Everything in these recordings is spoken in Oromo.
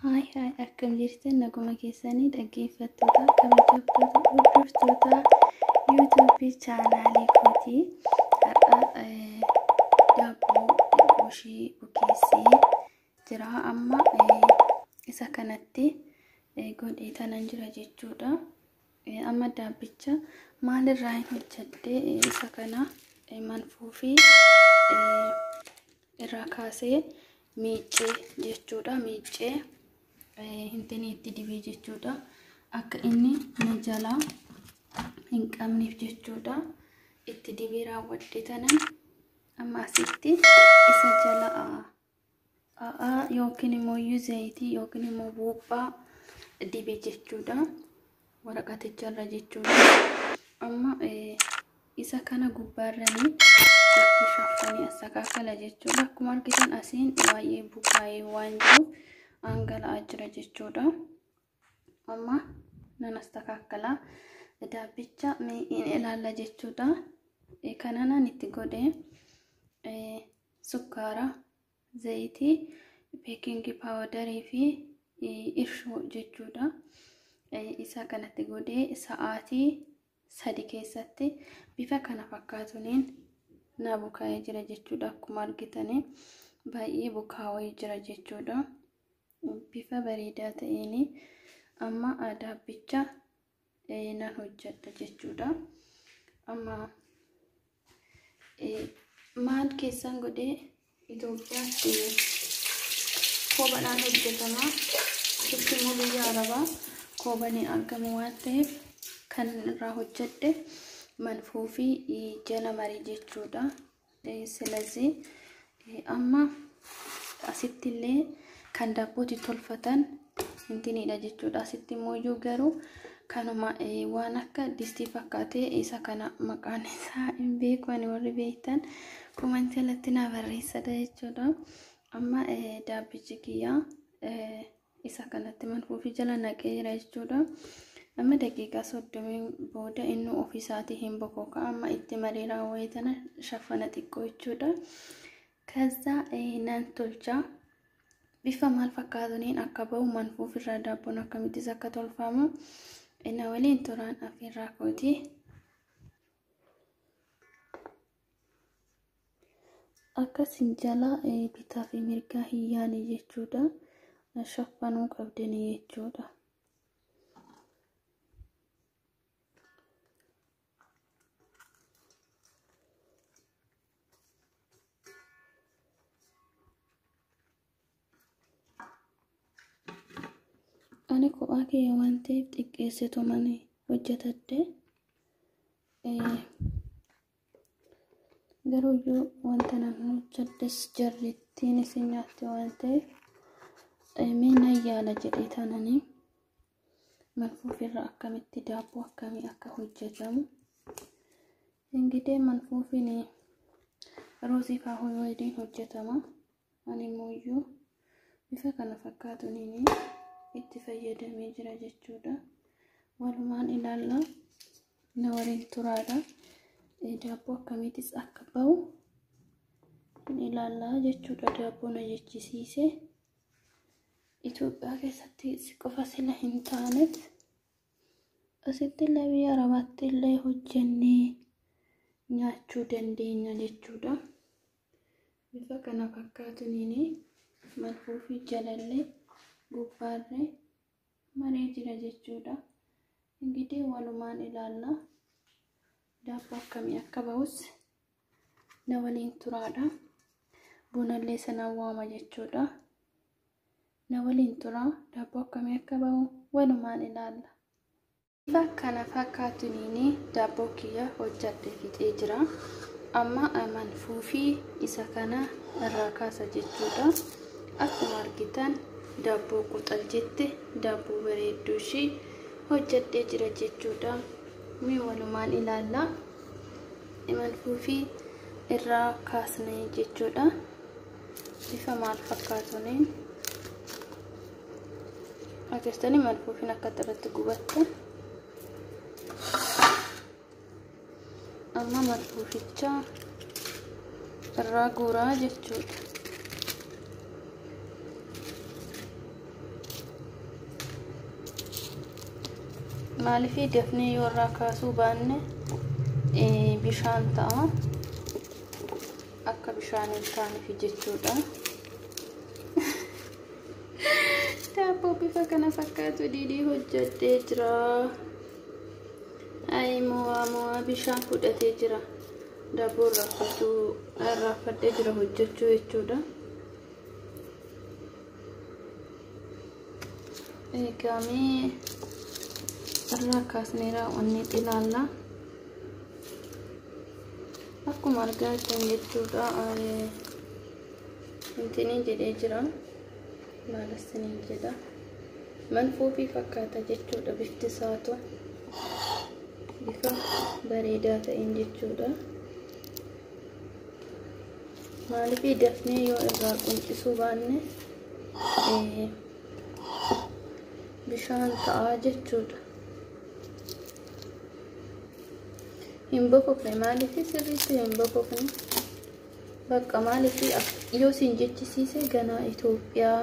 Hai akkam jirtan naguma keessanii dhaggeeffattoota kabajamtoota hordoftoota YouTube chaanaalii kootii har'a daabboo goshii bukeessee jira amma isa kanatti godhee tanan jira jechuudha. Amma daabbicha maalirraa hojjedhe isa kana manfuu fi irraa kaasee miicee jechuudha. Miicee hintiniitti dibee jechuudha akka inni na jalaa hin qabneef jechuudha. Itti dibee raawwadhe tanan amma asitti isa jala yookiin immoo zayitii yookiin immoo buuphaa dibee jechuudha waraqaticharra jechuudha. Amma isa kana gubbaarranii itti shafanii asakaakala jechuudha. Akkuma argitan asiin baay'ee bukaayee waan jiruuf angala'aa jira jechuudha. Amma nan asakaakala daabbicha ilaalla jechuudha. Kananan itti godhee sukkaara, zayitii, beeking powderii fi irshuu jechuudha. Isa kanatti godhee sa'aatii 3 keessatti bifa kana fakkaatuniin na bukaayee jira jechuudha. Akkuma argitanii baay'ee bukaawee jira jechuudha. Bifa bareedaa ta'een amma daabbicha nan hojjedha jechuudha. Amma maal keessan godhee Itoophiyaatti koobadhaan hojjetama. Itti immoo biyya Arabaa koobanii argamu waan ta'eef kan irraa hojjedhe manfuu fi jala marii jechuudha. Silazii amma asitti illee kan daabbooti tolfatan hintiniidha jechuudha. Asitti immoo garuu kanuma waan akka distii fakkaatee isa kana maqaan isaa hin beeku. Ani warri beektan komantii jalatti na barreessaa jechuudha. Amma daabbichi kiyyaa isa kanatti manfuu fi jala naqeera jechuudha. Amma daqiiqaa 30 booda inni ofiisaatii hin bokoka. Amma itti marii raawwatana shafana xiqqoo jechuudha. Kaza nan tolcha bifa maal fakkaatuniin akka ba'u manfuuf irraa daabboon akkamittis akka tolfamu ina waliin turaan afirraa kooti. Akkasin jala bitaa fi mirgaa hin yaane jechuudha. Shafanuu qabdanii jechuudha. Ani kophaa kee waan ta'eef xiqqeessitu mani hojjetadhe. Garuu iyyuu wanta nan hojjedhes jarrittiin isin nyaatti waan ta'eef mina yaala jedhee tananii manfuuf irraa akkamitti daabboo akkamii akka hojjetamu. Ingidee manfuufiin roosii faahoo waliin hojjetama. Ani immoo iyyuu bifa kana fakkaatuniin itti fayyadamee jira jechuudha. Walumaan ilaalla na waliin turaadha. Daabboo akkamittis akka ba'u ilaalla jechuudha. Daabboo na jechisiise Itoophiyaa keessatti qofa sila hin taanet asitti illee biyya Arabaatti illee hojjennee nyaachuu dandeenya jechuudha. Bifa kana fakkaatuniin manfuu fi jalallee gubbaarree maree jira jechuudha. Ingidee walumaan ilaalla daabboo akkamii akka ba'us na waliin turaadha. Bunallee sanaan waama jechuudha. Na waliin turaa daabboo akkamii akka ba'u walumaan ilaalla. Bifa kana fakkaatuniin daabboo kiyya hojjedhee fixee jira. Amma manfuu fi isa kana irraa kaasa jechuudha. Akkuma argitan daabboo quxal jette daabboo bareedduu ishii hojjedhee jira jechuudha. Mi walumaan ilaalla. Manfuu fi irraa kaasnee jechuudha. Bifa maal fakkaatuniin agartanii manfuufiin akka irratti gubatte. Amma manfuuficha irraa guuraa jechuudha. maalifi dafnee yoo irraa kaasuu baanne bishaan ta'a akka bishaan hin taaneef jechuudha. Daabboo bifa kana fakkaatu didii hojjedhee jira. Ay mo'a bishaan fudhatee jira. Daabboo raafadhee jira hojjechuu jechuudha. Eegamee irraa kaasneera wanni ilaalla. Akkuma argaa jirtan jechuudha. Intini jedhee jira. Maalasini jedha. Manfuufii fakkaata jechuudha bifti isaatu. Bifa bareedaa ta'een jechuudha. Maalifi dafnee yoo irraa quncisuu baanne bishaan ta'a jechuudha. Hin bokokne maalifi sirriitti hin bokokne. Bakka maalifi yoo sin jechisiise ganaa Itoophiyaa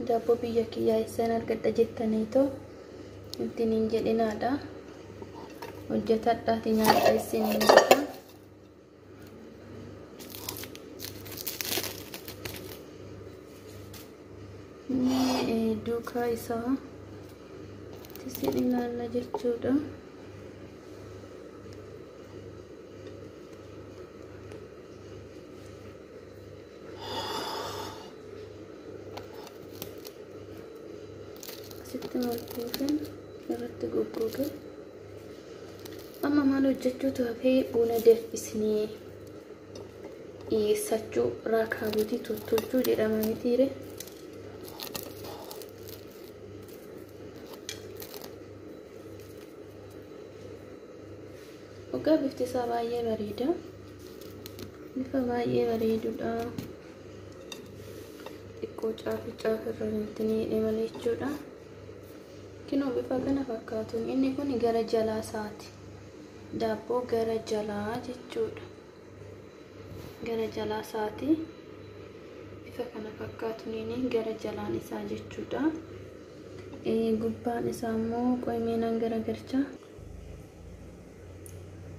daabboo biyya kiyyaa isaan argadha jettaniitoo intiniin jedhinaadha. Hojjetadhaati nyaata isiniin jedha. Duukaa isaa isin ilaalla jechuudha. Asitti marfuufin irratti goggoge. Amma maal hojjechuutu hafee buna danfisnee dhiyeessachuu raakaabuutii tottolchuu jedhama mitiire. Ogaa bifti isaa baay'ee bareeda. Bifa baay'ee bareedudha. Xiqqoo caafirra intini malee jechuudha. Kinoo bifa kana fakkaatu. Inni kun gara jalaa isaati. Daabboo gara jalaa jechuudha. Gara jalaa isaati. Bifa kana fakkaatu inni gara jalaan isaa jechuudha. Gubbaan isaa immoo qoymeenaan gara garcha.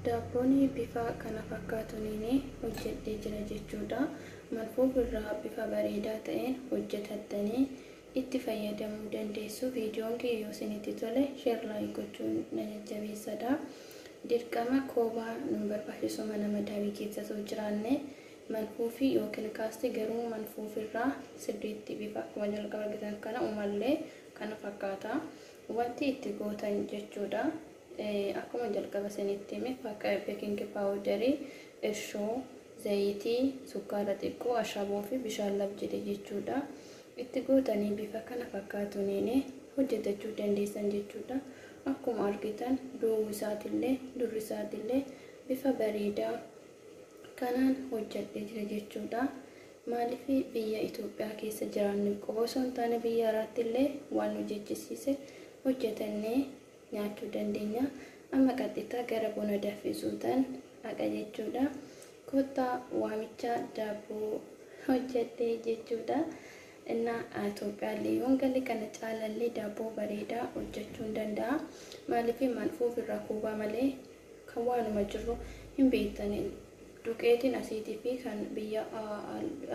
Daabboon bifa kana fakkaatu inni hojjedhee jira jechuudha. Manfuufirraa bifa bareedaa ta'een hojjetattanii itti fayyadamuu dandeessu. Viidiyoon kee yoo isinitti tole share like gochuun na jajjabeessadha. Dirqama koobaa nu barbaachisu mana madaabii keessa osoo jiraanne manfuufii yookiin kaasti garuu manfuufirraa sirriitti bifa akkuma jalqaba argitan kana umallee kana fakkaata. Wanti itti gootan jechuudha. Akkuma jalqaba isinitti hime fakka baking powder, irshoo, zayitii, sukkaara xiqqoo, ashaboo fi bishaan lab jedhe jechuudha. Itti gootanii bifa kana fakkaatuun hojjetachuu dandeessan jechuudha. Akkuma argitan durri isaatillee bifa bareedaa kanaan hojjedhee jira jechuudha. Maaliif biyya Itoophiyaa keessa jiraannu qofa osoo hin taane biyya alaattillee waan nu jechisiise hojjetannee nyaachuu dandeenya. Amma qaxxitaa gara buna danfisuutaan dhaqa jechuudha. Kottaa waamicha daabboo hojjedhee jechuudha. Inna Itoophiyaallee yoon galii kana caalallee daabboo bareedaa hojjechuu hin danda'a. Maaliif manfuufirraa kuubaa malee kan waanuma jiru hin beektanii. Duqeetiin asiitii fi kan biyya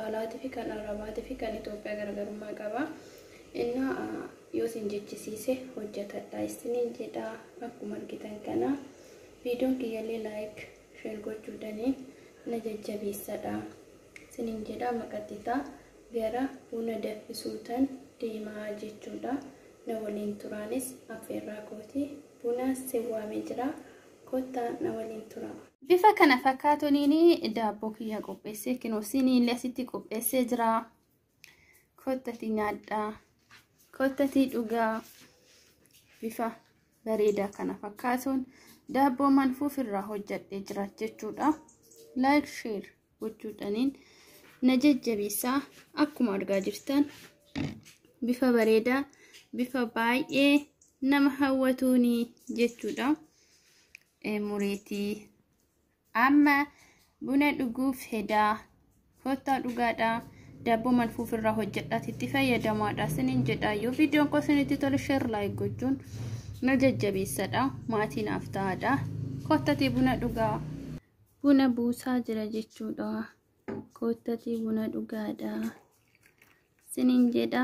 alaatii fi kan arabaatii fi kan Itoophiyaa garaagarummaa qaba. Inna yoo sin jechisiise hojjetadha isiniin jedha. Akkuma argitan kana viidiyoon kiyyallee like share gochuudhaan na jajjabeessadha isiniin jedha. Maqaxitaa gara buna danfisuutaan deemaa jechuudha. Na waliin turaanis affeerraa kooti buna sewwaamee jira. Kottaa na waliin tura. Bifa kana fakkaatuun daabboo kiyya qopheessee kinoo siniillee asitti qopheessee jira. Kottati nyaadhaa. Kottati dhugaa. Bifa bareedaa kana fakkaatuun daabboo manfuufirraa hojjedhee jira jechuudha. Like share gochuudhaan na jajjabeessaa. Akkuma argaa jirtan bifa bareedaa bifa baay'ee nama hawwatuun jechuudha. Mureetii amma buna dhuguuf hedaa. Kottaa dhugaadhaa. Daabboo manfuufirraa hojjedhaatti itti fayyadamaadha isiniin jedha. Yoo viidiyoon koo isinitti tole share like gochuun na jajjabeessadha maatiin aftaadha kottati buna dhugaa buna buusaa jira jechuudha kottati buna dhugaadha sinin jedha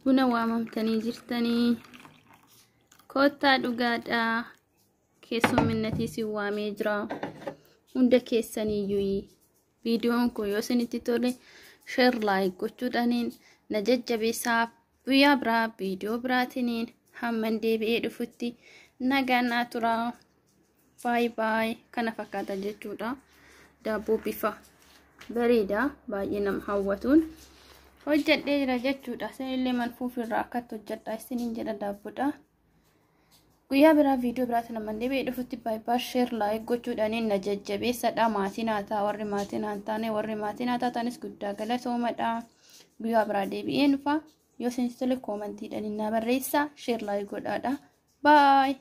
buna waamamtanii jirtanii kotta dhugaadha keessumminati si waamee jira hunda keessaniyyuu viidiyoon kun yoo isinitti tole share like gochuudhaaniin na jajjabeessaa guyyaa biraa viidiyoo biraatiniin hamman deebi'ee dhufutti nagaa tura bye bye kana fakkaata jechuudha daabboo bifa bareeda baay'ee nama hawwatuun hojjedhee jira jechuudha sanillee manfuuf irraa akkatti hojjedha isiniin jedha daabboodha guyyaa biraa viidiyoo biraatiin hamman deebi'ee dhufutti bye bye share like gochuudhaaniin na jajjabeessadha maatiin haataa warri maatiin haataane warri maatiin haataatanis guddaa galatoomadha guyyaa biraa deebi'een dhufa yoo isinitti tole koomantiidhaan na barreessaa share like godhaadha bye